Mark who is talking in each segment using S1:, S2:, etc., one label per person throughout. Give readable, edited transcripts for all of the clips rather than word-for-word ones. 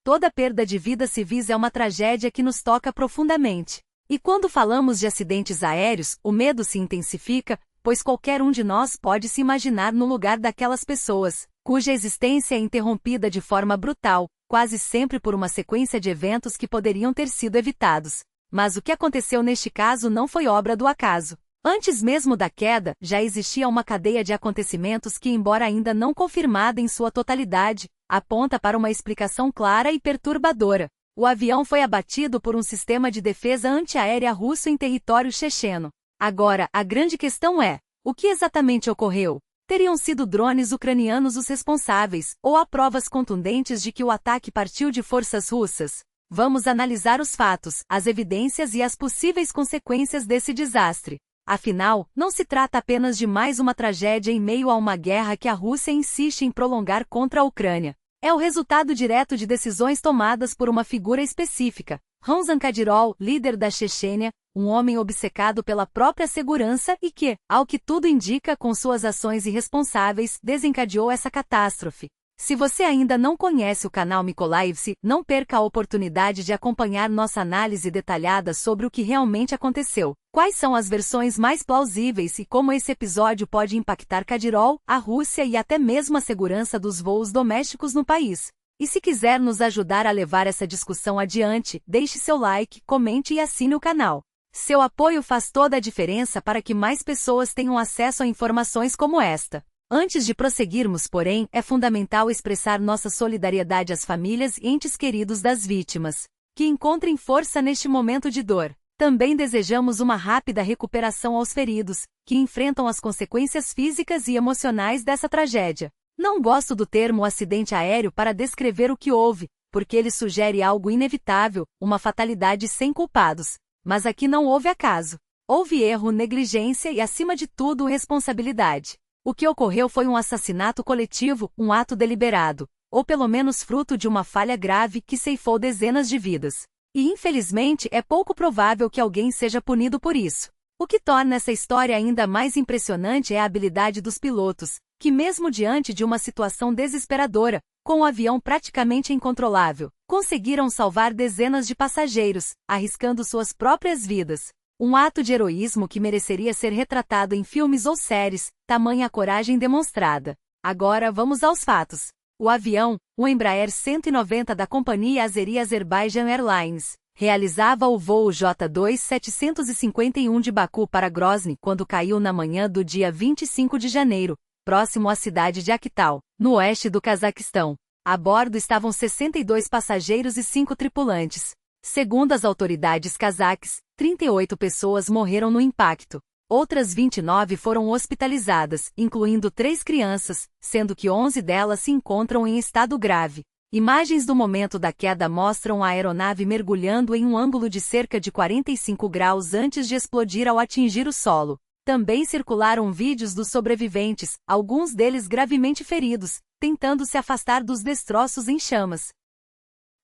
S1: Toda perda de vidas civis é uma tragédia que nos toca profundamente. E quando falamos de acidentes aéreos, o medo se intensifica, pois qualquer um de nós pode se imaginar no lugar daquelas pessoas, cuja existência é interrompida de forma brutal, quase sempre por uma sequência de eventos que poderiam ter sido evitados. Mas o que aconteceu neste caso não foi obra do acaso. Antes mesmo da queda, já existia uma cadeia de acontecimentos que, embora ainda não confirmada em sua totalidade, aponta para uma explicação clara e perturbadora. O avião foi abatido por um sistema de defesa antiaérea russo em território checheno. Agora, a grande questão é: o que exatamente ocorreu? Teriam sido drones ucranianos os responsáveis, ou há provas contundentes de que o ataque partiu de forças russas? Vamos analisar os fatos, as evidências e as possíveis consequências desse desastre. Afinal, não se trata apenas de mais uma tragédia em meio a uma guerra que a Rússia insiste em prolongar contra a Ucrânia. É o resultado direto de decisões tomadas por uma figura específica, Ramzan Kadyrov, líder da Chechênia, um homem obcecado pela própria segurança e que, ao que tudo indica, com suas ações irresponsáveis, desencadeou essa catástrofe. Se você ainda não conhece o canal Mykolaiv, não perca a oportunidade de acompanhar nossa análise detalhada sobre o que realmente aconteceu, quais são as versões mais plausíveis e como esse episódio pode impactar Kadyrov, a Rússia e até mesmo a segurança dos voos domésticos no país. E se quiser nos ajudar a levar essa discussão adiante, deixe seu like, comente e assine o canal. Seu apoio faz toda a diferença para que mais pessoas tenham acesso a informações como esta. Antes de prosseguirmos, porém, é fundamental expressar nossa solidariedade às famílias e entes queridos das vítimas, que encontrem força neste momento de dor. Também desejamos uma rápida recuperação aos feridos, que enfrentam as consequências físicas e emocionais dessa tragédia. Não gosto do termo acidente aéreo para descrever o que houve, porque ele sugere algo inevitável, uma fatalidade sem culpados. Mas aqui não houve acaso. Houve erro, negligência e, acima de tudo, responsabilidade. O que ocorreu foi um assassinato coletivo, um ato deliberado, ou pelo menos fruto de uma falha grave que ceifou dezenas de vidas. E infelizmente é pouco provável que alguém seja punido por isso. O que torna essa história ainda mais impressionante é a habilidade dos pilotos, que mesmo diante de uma situação desesperadora, com o avião praticamente incontrolável, conseguiram salvar dezenas de passageiros, arriscando suas próprias vidas. Um ato de heroísmo que mereceria ser retratado em filmes ou séries, tamanha a coragem demonstrada. Agora vamos aos fatos. O avião, o Embraer 190 da companhia Azeri Azerbaijan Airlines, realizava o voo J2-751 de Baku para Grozny quando caiu na manhã do dia 25 de janeiro, próximo à cidade de Aktau, no oeste do Cazaquistão. A bordo estavam 62 passageiros e 5 tripulantes. Segundo as autoridades cazaques, 38 pessoas morreram no impacto. Outras 29 foram hospitalizadas, incluindo 3 crianças, sendo que 11 delas se encontram em estado grave. Imagens do momento da queda mostram a aeronave mergulhando em um ângulo de cerca de 45 graus antes de explodir ao atingir o solo. Também circularam vídeos dos sobreviventes, alguns deles gravemente feridos, tentando se afastar dos destroços em chamas.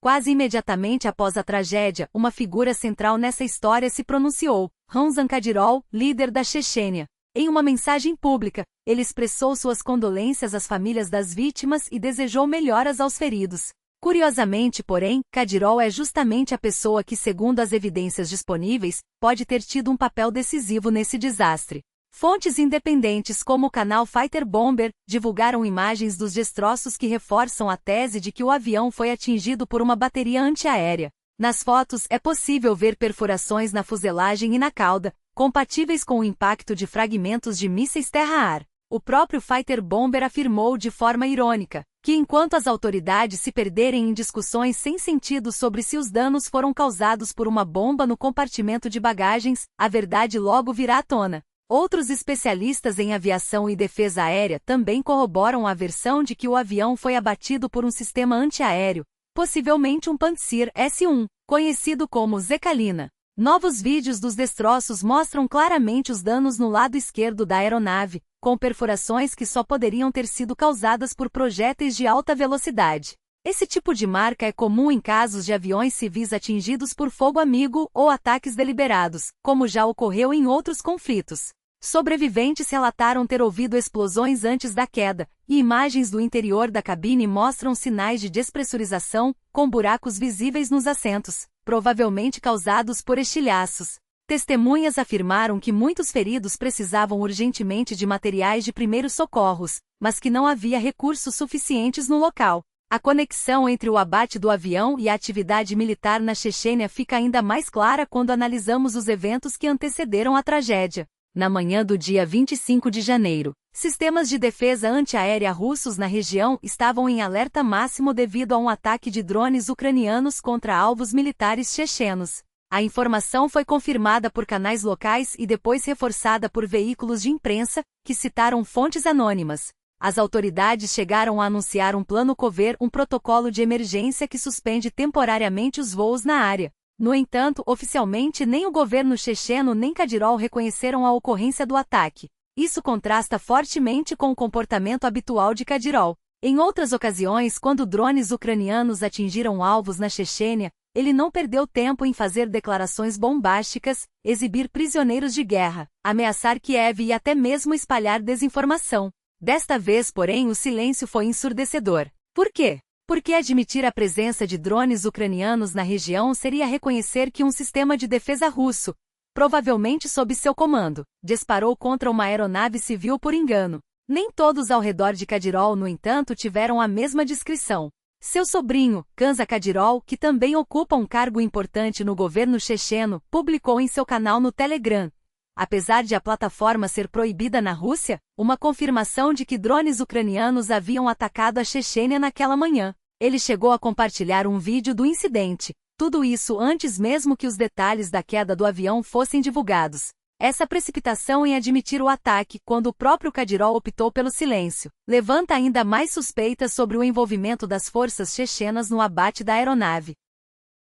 S1: Quase imediatamente após a tragédia, uma figura central nessa história se pronunciou, Ramzan Kadyrov, líder da Chechênia. Em uma mensagem pública, ele expressou suas condolências às famílias das vítimas e desejou melhoras aos feridos. Curiosamente, porém, Kadyrov é justamente a pessoa que, segundo as evidências disponíveis, pode ter tido um papel decisivo nesse desastre. Fontes independentes como o canal Fighter Bomber divulgaram imagens dos destroços que reforçam a tese de que o avião foi atingido por uma bateria antiaérea. Nas fotos é possível ver perfurações na fuselagem e na cauda, compatíveis com o impacto de fragmentos de mísseis terra-ar. O próprio Fighter Bomber afirmou de forma irônica que enquanto as autoridades se perderem em discussões sem sentido sobre se os danos foram causados por uma bomba no compartimento de bagagens, a verdade logo virá à tona. Outros especialistas em aviação e defesa aérea também corroboram a versão de que o avião foi abatido por um sistema antiaéreo, possivelmente um Pantsir S-1, conhecido como Zekalina. Novos vídeos dos destroços mostram claramente os danos no lado esquerdo da aeronave, com perfurações que só poderiam ter sido causadas por projéteis de alta velocidade. Esse tipo de marca é comum em casos de aviões civis atingidos por fogo amigo ou ataques deliberados, como já ocorreu em outros conflitos. Sobreviventes relataram ter ouvido explosões antes da queda, e imagens do interior da cabine mostram sinais de despressurização, com buracos visíveis nos assentos, provavelmente causados por estilhaços. Testemunhas afirmaram que muitos feridos precisavam urgentemente de materiais de primeiros socorros, mas que não havia recursos suficientes no local. A conexão entre o abate do avião e a atividade militar na Chechênia fica ainda mais clara quando analisamos os eventos que antecederam a tragédia. Na manhã do dia 25 de janeiro, sistemas de defesa antiaérea russos na região estavam em alerta máximo devido a um ataque de drones ucranianos contra alvos militares chechenos. A informação foi confirmada por canais locais e depois reforçada por veículos de imprensa, que citaram fontes anônimas. As autoridades chegaram a anunciar um plano cover, um protocolo de emergência que suspende temporariamente os voos na área. No entanto, oficialmente nem o governo checheno nem Kadyrov reconheceram a ocorrência do ataque. Isso contrasta fortemente com o comportamento habitual de Kadyrov. Em outras ocasiões, quando drones ucranianos atingiram alvos na Chechênia, ele não perdeu tempo em fazer declarações bombásticas, exibir prisioneiros de guerra, ameaçar Kiev e até mesmo espalhar desinformação. Desta vez, porém, o silêncio foi ensurdecedor. Por quê? Porque admitir a presença de drones ucranianos na região seria reconhecer que um sistema de defesa russo, provavelmente sob seu comando, disparou contra uma aeronave civil por engano. Nem todos ao redor de Kadyrov, no entanto, tiveram a mesma descrição. Seu sobrinho, Kanza Kadyrov, que também ocupa um cargo importante no governo checheno, publicou em seu canal no Telegram, apesar de a plataforma ser proibida na Rússia, uma confirmação de que drones ucranianos haviam atacado a Chechênia naquela manhã. Ele chegou a compartilhar um vídeo do incidente, tudo isso antes mesmo que os detalhes da queda do avião fossem divulgados. Essa precipitação em admitir o ataque, quando o próprio Kadyrov optou pelo silêncio, levanta ainda mais suspeitas sobre o envolvimento das forças chechenas no abate da aeronave.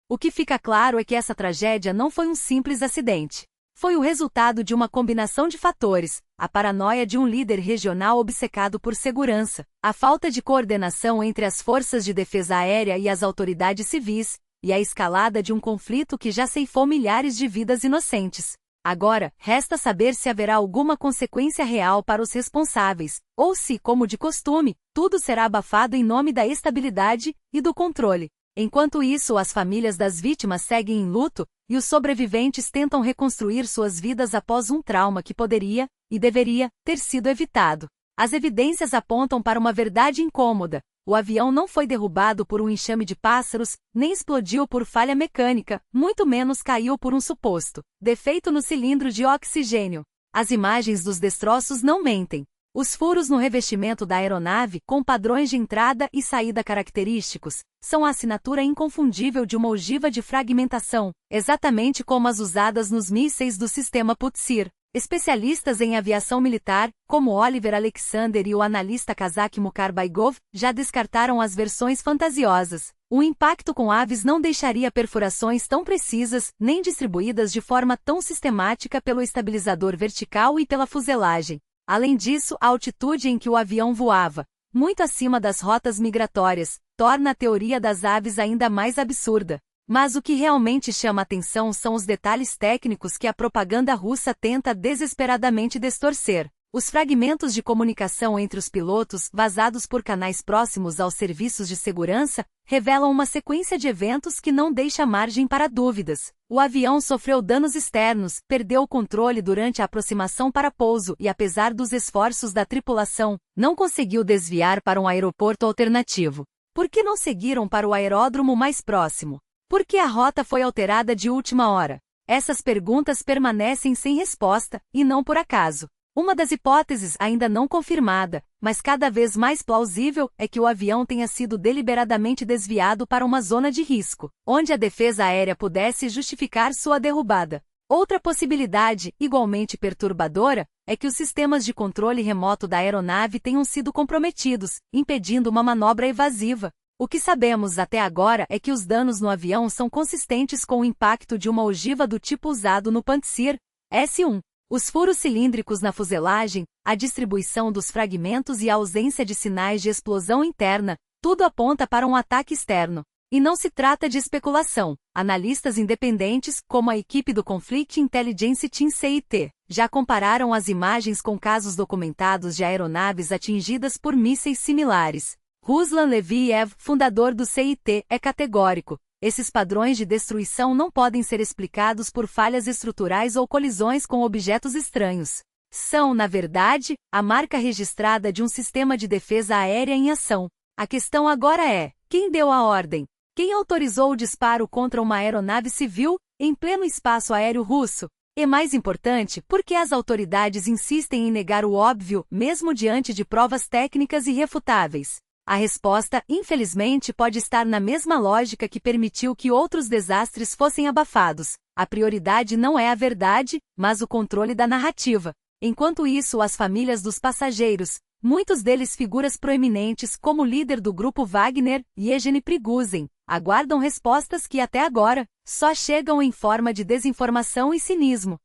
S1: O que fica claro é que essa tragédia não foi um simples acidente. Foi o resultado de uma combinação de fatores: a paranoia de um líder regional obcecado por segurança, a falta de coordenação entre as forças de defesa aérea e as autoridades civis, e a escalada de um conflito que já ceifou milhares de vidas inocentes. Agora, resta saber se haverá alguma consequência real para os responsáveis, ou se, como de costume, tudo será abafado em nome da estabilidade e do controle. Enquanto isso, as famílias das vítimas seguem em luto, e os sobreviventes tentam reconstruir suas vidas após um trauma que poderia, e deveria, ter sido evitado. As evidências apontam para uma verdade incômoda: o avião não foi derrubado por um enxame de pássaros, nem explodiu por falha mecânica, muito menos caiu por um suposto defeito no cilindro de oxigênio. As imagens dos destroços não mentem. Os furos no revestimento da aeronave, com padrões de entrada e saída característicos, são a assinatura inconfundível de uma ogiva de fragmentação, exatamente como as usadas nos mísseis do sistema Putsir. Especialistas em aviação militar, como Oliver Alexander e o analista kazakh Mukhar Baigov, já descartaram as versões fantasiosas. O impacto com aves não deixaria perfurações tão precisas, nem distribuídas de forma tão sistemática pelo estabilizador vertical e pela fuselagem. Além disso, a altitude em que o avião voava, muito acima das rotas migratórias, torna a teoria das aves ainda mais absurda. Mas o que realmente chama atenção são os detalhes técnicos que a propaganda russa tenta desesperadamente distorcer. Os fragmentos de comunicação entre os pilotos, vazados por canais próximos aos serviços de segurança, revelam uma sequência de eventos que não deixa margem para dúvidas. O avião sofreu danos externos, perdeu o controle durante a aproximação para pouso e, apesar dos esforços da tripulação, não conseguiu desviar para um aeroporto alternativo. Por que não seguiram para o aeródromo mais próximo? Por que a rota foi alterada de última hora? Essas perguntas permanecem sem resposta, e não por acaso. Uma das hipóteses, ainda não confirmada, mas cada vez mais plausível, é que o avião tenha sido deliberadamente desviado para uma zona de risco, onde a defesa aérea pudesse justificar sua derrubada. Outra possibilidade, igualmente perturbadora, é que os sistemas de controle remoto da aeronave tenham sido comprometidos, impedindo uma manobra evasiva. O que sabemos até agora é que os danos no avião são consistentes com o impacto de uma ogiva do tipo usado no Pantsir S-1. Os furos cilíndricos na fuselagem, a distribuição dos fragmentos e a ausência de sinais de explosão interna, tudo aponta para um ataque externo. E não se trata de especulação. Analistas independentes, como a equipe do Conflict Intelligence Team CIT, já compararam as imagens com casos documentados de aeronaves atingidas por mísseis similares. Ruslan Leviev, fundador do CIT, é categórico. Esses padrões de destruição não podem ser explicados por falhas estruturais ou colisões com objetos estranhos. São, na verdade, a marca registrada de um sistema de defesa aérea em ação. A questão agora é: quem deu a ordem? Quem autorizou o disparo contra uma aeronave civil, em pleno espaço aéreo russo? E mais importante, por que as autoridades insistem em negar o óbvio, mesmo diante de provas técnicas irrefutáveis? A resposta, infelizmente, pode estar na mesma lógica que permitiu que outros desastres fossem abafados. A prioridade não é a verdade, mas o controle da narrativa. Enquanto isso, as famílias dos passageiros, muitos deles figuras proeminentes como o líder do grupo Wagner, Yevgeny Prigozhin, aguardam respostas que até agora só chegam em forma de desinformação e cinismo.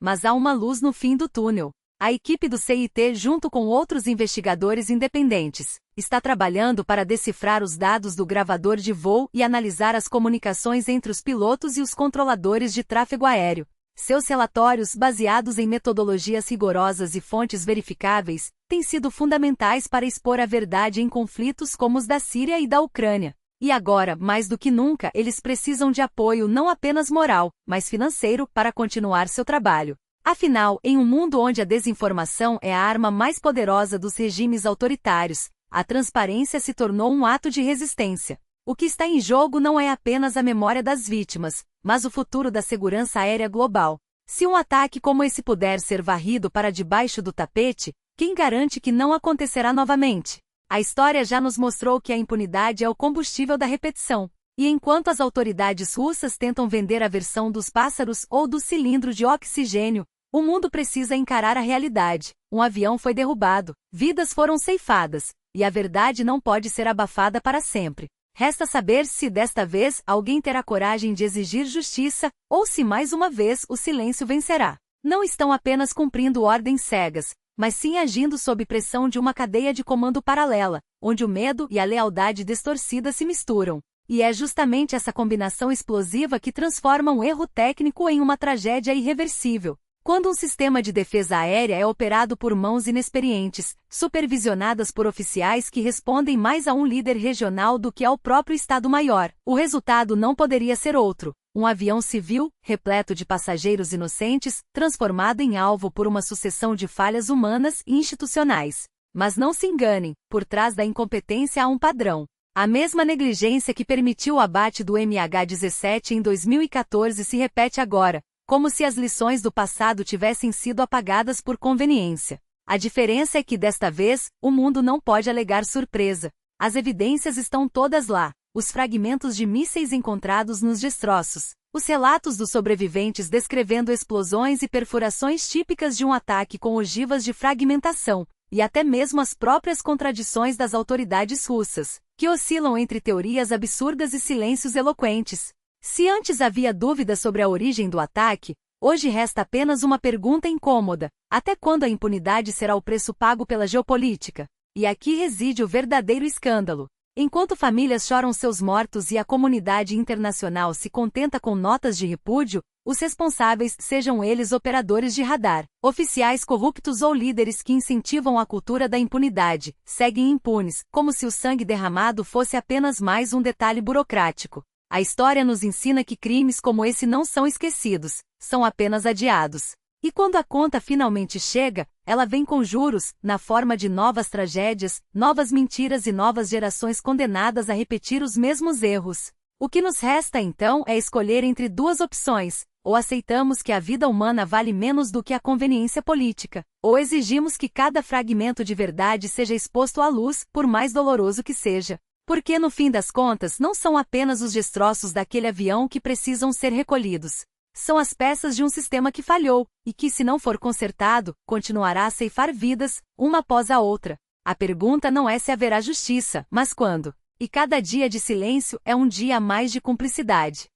S1: Mas há uma luz no fim do túnel. A equipe do CIT, junto com outros investigadores independentes, está trabalhando para decifrar os dados do gravador de voo e analisar as comunicações entre os pilotos e os controladores de tráfego aéreo. Seus relatórios, baseados em metodologias rigorosas e fontes verificáveis, têm sido fundamentais para expor a verdade em conflitos como os da Síria e da Ucrânia. E agora, mais do que nunca, eles precisam de apoio não apenas moral, mas financeiro, para continuar seu trabalho. Afinal, em um mundo onde a desinformação é a arma mais poderosa dos regimes autoritários, a transparência se tornou um ato de resistência. O que está em jogo não é apenas a memória das vítimas, mas o futuro da segurança aérea global. Se um ataque como esse puder ser varrido para debaixo do tapete, quem garante que não acontecerá novamente? A história já nos mostrou que a impunidade é o combustível da repetição. E enquanto as autoridades russas tentam vender a versão dos pássaros ou do cilindro de oxigênio, o mundo precisa encarar a realidade. Um avião foi derrubado, vidas foram ceifadas, e a verdade não pode ser abafada para sempre. Resta saber se, desta vez, alguém terá coragem de exigir justiça, ou se mais uma vez o silêncio vencerá. Não estão apenas cumprindo ordens cegas, mas sim agindo sob pressão de uma cadeia de comando paralela, onde o medo e a lealdade distorcida se misturam. E é justamente essa combinação explosiva que transforma um erro técnico em uma tragédia irreversível. Quando um sistema de defesa aérea é operado por mãos inexperientes, supervisionadas por oficiais que respondem mais a um líder regional do que ao próprio Estado-Maior, o resultado não poderia ser outro: um avião civil, repleto de passageiros inocentes, transformado em alvo por uma sucessão de falhas humanas e institucionais. Mas não se enganem, por trás da incompetência há um padrão. A mesma negligência que permitiu o abate do MH17 em 2014 se repete agora, como se as lições do passado tivessem sido apagadas por conveniência. A diferença é que, desta vez, o mundo não pode alegar surpresa. As evidências estão todas lá: os fragmentos de mísseis encontrados nos destroços, os relatos dos sobreviventes descrevendo explosões e perfurações típicas de um ataque com ogivas de fragmentação, e até mesmo as próprias contradições das autoridades russas, que oscilam entre teorias absurdas e silêncios eloquentes. Se antes havia dúvidas sobre a origem do ataque, hoje resta apenas uma pergunta incômoda: até quando a impunidade será o preço pago pela geopolítica? E aqui reside o verdadeiro escândalo. Enquanto famílias choram seus mortos e a comunidade internacional se contenta com notas de repúdio, os responsáveis, sejam eles operadores de radar, oficiais corruptos ou líderes que incentivam a cultura da impunidade, seguem impunes, como se o sangue derramado fosse apenas mais um detalhe burocrático. A história nos ensina que crimes como esse não são esquecidos, são apenas adiados. E quando a conta finalmente chega, ela vem com juros, na forma de novas tragédias, novas mentiras e novas gerações condenadas a repetir os mesmos erros. O que nos resta então é escolher entre duas opções: ou aceitamos que a vida humana vale menos do que a conveniência política, ou exigimos que cada fragmento de verdade seja exposto à luz, por mais doloroso que seja. Porque no fim das contas não são apenas os destroços daquele avião que precisam ser recolhidos. São as peças de um sistema que falhou, e que, se não for consertado, continuará a ceifar vidas, uma após a outra. A pergunta não é se haverá justiça, mas quando. E cada dia de silêncio é um dia a mais de cumplicidade.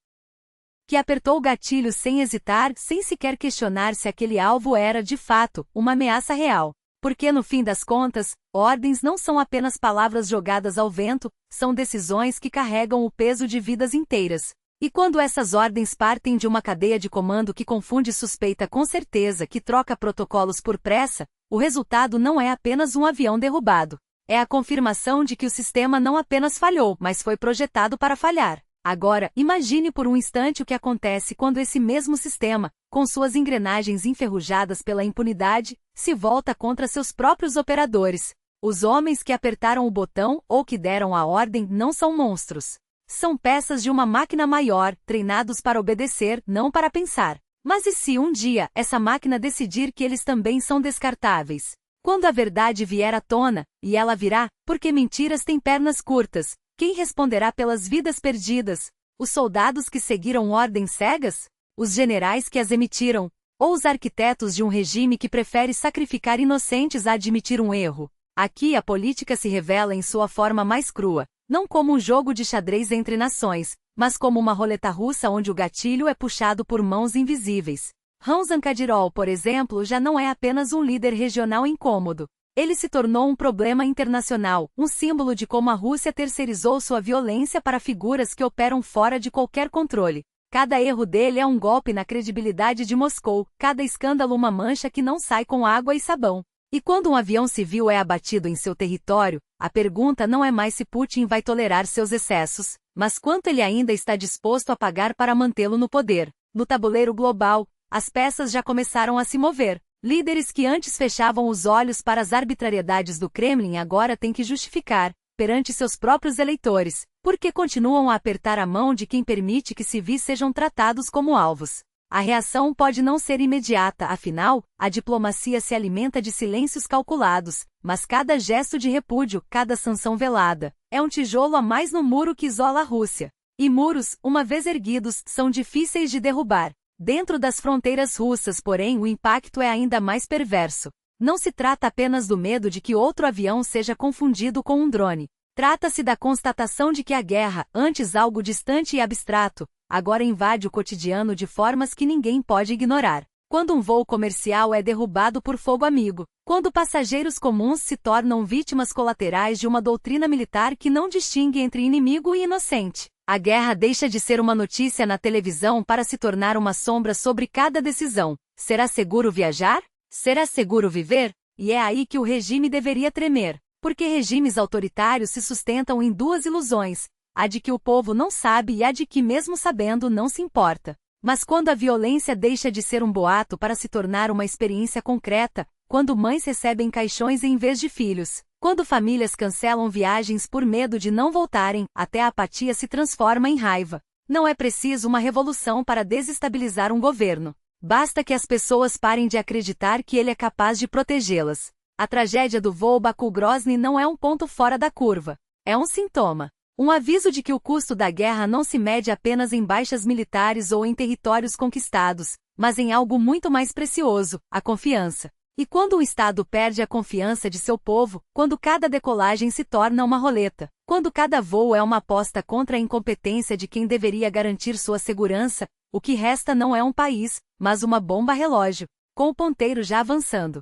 S1: Que apertou o gatilho sem hesitar, sem sequer questionar se aquele alvo era, de fato, uma ameaça real. Porque no fim das contas, ordens não são apenas palavras jogadas ao vento, são decisões que carregam o peso de vidas inteiras. E quando essas ordens partem de uma cadeia de comando que confunde suspeita com certeza, que troca protocolos por pressa, o resultado não é apenas um avião derrubado. É a confirmação de que o sistema não apenas falhou, mas foi projetado para falhar. Agora, imagine por um instante o que acontece quando esse mesmo sistema, com suas engrenagens enferrujadas pela impunidade, se volta contra seus próprios operadores. Os homens que apertaram o botão ou que deram a ordem não são monstros. São peças de uma máquina maior, treinados para obedecer, não para pensar. Mas e se um dia essa máquina decidir que eles também são descartáveis? Quando a verdade vier à tona, e ela virá, porque mentiras têm pernas curtas, quem responderá pelas vidas perdidas? Os soldados que seguiram ordens cegas? Os generais que as emitiram? Ou os arquitetos de um regime que prefere sacrificar inocentes a admitir um erro? Aqui a política se revela em sua forma mais crua. Não como um jogo de xadrez entre nações, mas como uma roleta russa onde o gatilho é puxado por mãos invisíveis. Ramzan Kadyrov, por exemplo, já não é apenas um líder regional incômodo. Ele se tornou um problema internacional, um símbolo de como a Rússia terceirizou sua violência para figuras que operam fora de qualquer controle. Cada erro dele é um golpe na credibilidade de Moscou, cada escândalo uma mancha que não sai com água e sabão. E quando um avião civil é abatido em seu território, a pergunta não é mais se Putin vai tolerar seus excessos, mas quanto ele ainda está disposto a pagar para mantê-lo no poder. No tabuleiro global, as peças já começaram a se mover. Líderes que antes fechavam os olhos para as arbitrariedades do Kremlin agora têm que justificar, perante seus próprios eleitores, porque continuam a apertar a mão de quem permite que civis sejam tratados como alvos. A reação pode não ser imediata, afinal, a diplomacia se alimenta de silêncios calculados, mas cada gesto de repúdio, cada sanção velada, é um tijolo a mais no muro que isola a Rússia. E muros, uma vez erguidos, são difíceis de derrubar. Dentro das fronteiras russas, porém, o impacto é ainda mais perverso. Não se trata apenas do medo de que outro avião seja confundido com um drone. Trata-se da constatação de que a guerra, antes algo distante e abstrato, agora invade o cotidiano de formas que ninguém pode ignorar. Quando um voo comercial é derrubado por fogo amigo, quando passageiros comuns se tornam vítimas colaterais de uma doutrina militar que não distingue entre inimigo e inocente, a guerra deixa de ser uma notícia na televisão para se tornar uma sombra sobre cada decisão. Será seguro viajar? Será seguro viver? E é aí que o regime deveria tremer, porque regimes autoritários se sustentam em duas ilusões: a de que o povo não sabe e a de que, mesmo sabendo, não se importa. Mas quando a violência deixa de ser um boato para se tornar uma experiência concreta, quando mães recebem caixões em vez de filhos, quando famílias cancelam viagens por medo de não voltarem, até a apatia se transforma em raiva. Não é preciso uma revolução para desestabilizar um governo. Basta que as pessoas parem de acreditar que ele é capaz de protegê-las. A tragédia do voo Baku-Grozny não é um ponto fora da curva. É um sintoma. Um aviso de que o custo da guerra não se mede apenas em baixas militares ou em territórios conquistados, mas em algo muito mais precioso: a confiança. E quando um Estado perde a confiança de seu povo, quando cada decolagem se torna uma roleta, quando cada voo é uma aposta contra a incompetência de quem deveria garantir sua segurança, o que resta não é um país, mas uma bomba relógio, com o ponteiro já avançando.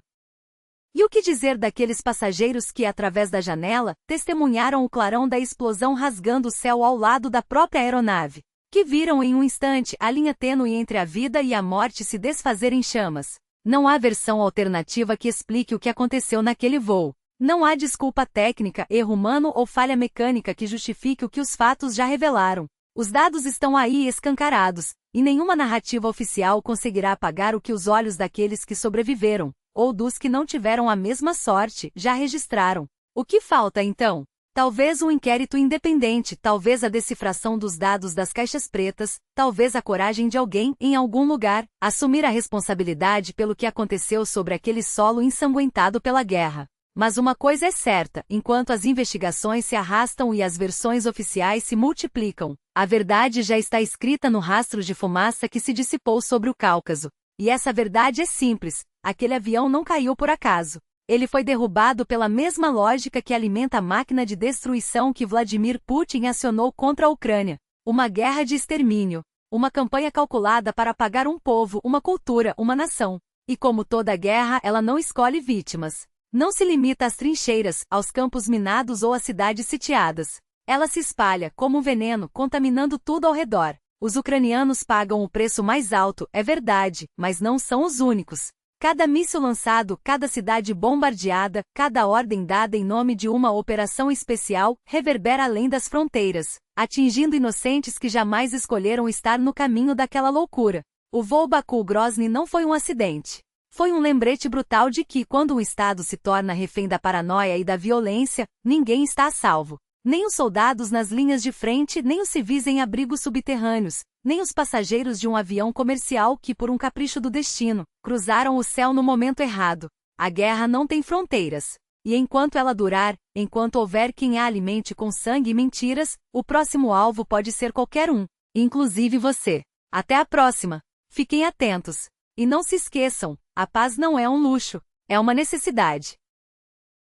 S1: E o que dizer daqueles passageiros que, através da janela, testemunharam o clarão da explosão rasgando o céu ao lado da própria aeronave? Que viram em um instante a linha tênue entre a vida e a morte se desfazer em chamas? Não há versão alternativa que explique o que aconteceu naquele voo. Não há desculpa técnica, erro humano ou falha mecânica que justifique o que os fatos já revelaram. Os dados estão aí escancarados, e nenhuma narrativa oficial conseguirá apagar o que os olhos daqueles que sobreviveram, ou dos que não tiveram a mesma sorte, já registraram. O que falta então? Talvez um inquérito independente, talvez a decifração dos dados das caixas pretas, talvez a coragem de alguém, em algum lugar, assumir a responsabilidade pelo que aconteceu sobre aquele solo ensanguentado pela guerra. Mas uma coisa é certa: enquanto as investigações se arrastam e as versões oficiais se multiplicam, a verdade já está escrita no rastro de fumaça que se dissipou sobre o Cáucaso. E essa verdade é simples: aquele avião não caiu por acaso. Ele foi derrubado pela mesma lógica que alimenta a máquina de destruição que Vladimir Putin acionou contra a Ucrânia. Uma guerra de extermínio. Uma campanha calculada para apagar um povo, uma cultura, uma nação. E como toda guerra, ela não escolhe vítimas. não se limita às trincheiras, aos campos minados ou às cidades sitiadas. Ela se espalha, como um veneno, contaminando tudo ao redor. Os ucranianos pagam o preço mais alto, é verdade, mas não são os únicos. Cada míssil lançado, cada cidade bombardeada, cada ordem dada em nome de uma operação especial, reverbera além das fronteiras, atingindo inocentes que jamais escolheram estar no caminho daquela loucura. O voo Baku-Grozny não foi um acidente. Foi um lembrete brutal de que, quando um Estado se torna refém da paranoia e da violência, ninguém está a salvo. Nem os soldados nas linhas de frente, nem os civis em abrigos subterrâneos, nem os passageiros de um avião comercial que, por um capricho do destino, cruzaram o céu no momento errado. A guerra não tem fronteiras. E enquanto ela durar, enquanto houver quem a alimente com sangue e mentiras, o próximo alvo pode ser qualquer um, inclusive você. Até a próxima. Fiquem atentos. E não se esqueçam, a paz não é um luxo, é uma necessidade.